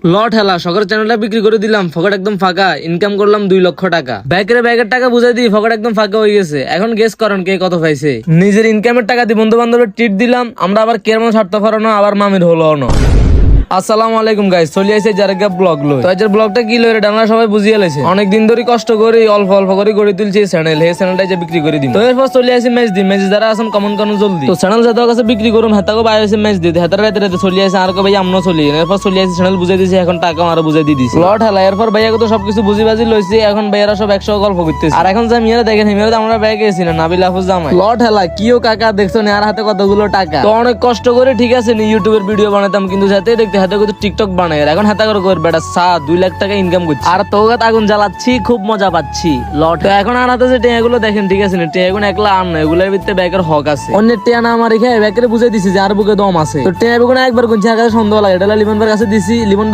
লট হেলা শখের চ্যানেলটা বিক্রি করে দিলাম, ফকেট একদম ফাঁকা, ইনকাম করলাম 2 লক্ষ টাকা। ব্যাগের টাকা বুঝাই দিই, ফকেট একদম ফাঁকা হয়ে গেছে। এখন গেস করেন কে কত পাইছে। নিজের ইনকামের টাকা দিয়ে বন্ধু বান্ধবের ট্রিট দিলাম, আমরা আবার কেমন ছাড়তে পারো না, আবার মামির হলো না। আসসালামু আলাইকুম গাইস, চলে আইছে জারগা ব্লগ লই। তো আজকের ব্লগটা কি লই রে ডানা সবাই বুঝিয়ে লাইছে। অনেক দিন ধরে কষ্ট করে অল্প অল্প করে গড়ে তুলছি চ্যানেল, এই চ্যানেলটা যে বিক্রি করে দিন। তো এরপর চলে আইছে ম্যাচ দি, ম্যাচ যারা আছেন কমেন্ট করুন জলদি। তো চ্যানেল যাদের কাছে বিক্রি করুন হাতাকো বাই হইছে ম্যাচ দিতে, হাতার রাতে রাতে চলে আইছে আর কো ভাই আমনো চলি। এরপর চলে আইছে চ্যানেল বুঝাই দিয়েছে, এখন টাকা আরো বুঝাই দিয়ে দিছি। লট হেলা এরপর ভাইয়া তো সবকিছু বুঝি বাজি লইছে, এখন ভাইয়ারা সব 100 গল্প করতেছে। আর এখন যা মিয়ারা দেখেন মিয়ারা আমরা ব্যাগে এসি না নাবিল আফুজ জামাই। লট হেলা কিও কাকা দেখছো না, আর হাতে কতগুলো টাকা। তো অনেক কষ্ট করে ঠিক আছে নি ইউটিউবের ভিডিও বানাতাম, কিন্তু যাতে দেখতে হাতে কত টিকটক বানাই, এখন হাতে করে বেটা 2 লাখ টাকা ইনকাম করছি। আর তোগাত আগুন জ্বালাচ্ছি, খুব মজা পাচ্ছি। লট এখন আর হাতে যে টেয়াগুলো দেখেন ঠিক আছে নি, টেয়াগুলো একলা আন না, এগুলোর ভিতরে ব্যাগের হক আছে। অন্যের টেয়া না আমার এখানে ব্যাগের বুঝাই দিছি যে আর বুকে দম আছে। তো টেয়াগুলো একবার গুনছি, আর কাছে সন্দেহ লাগে, এটা লিমন ভাইয়ের কাছে দিছি। লিমন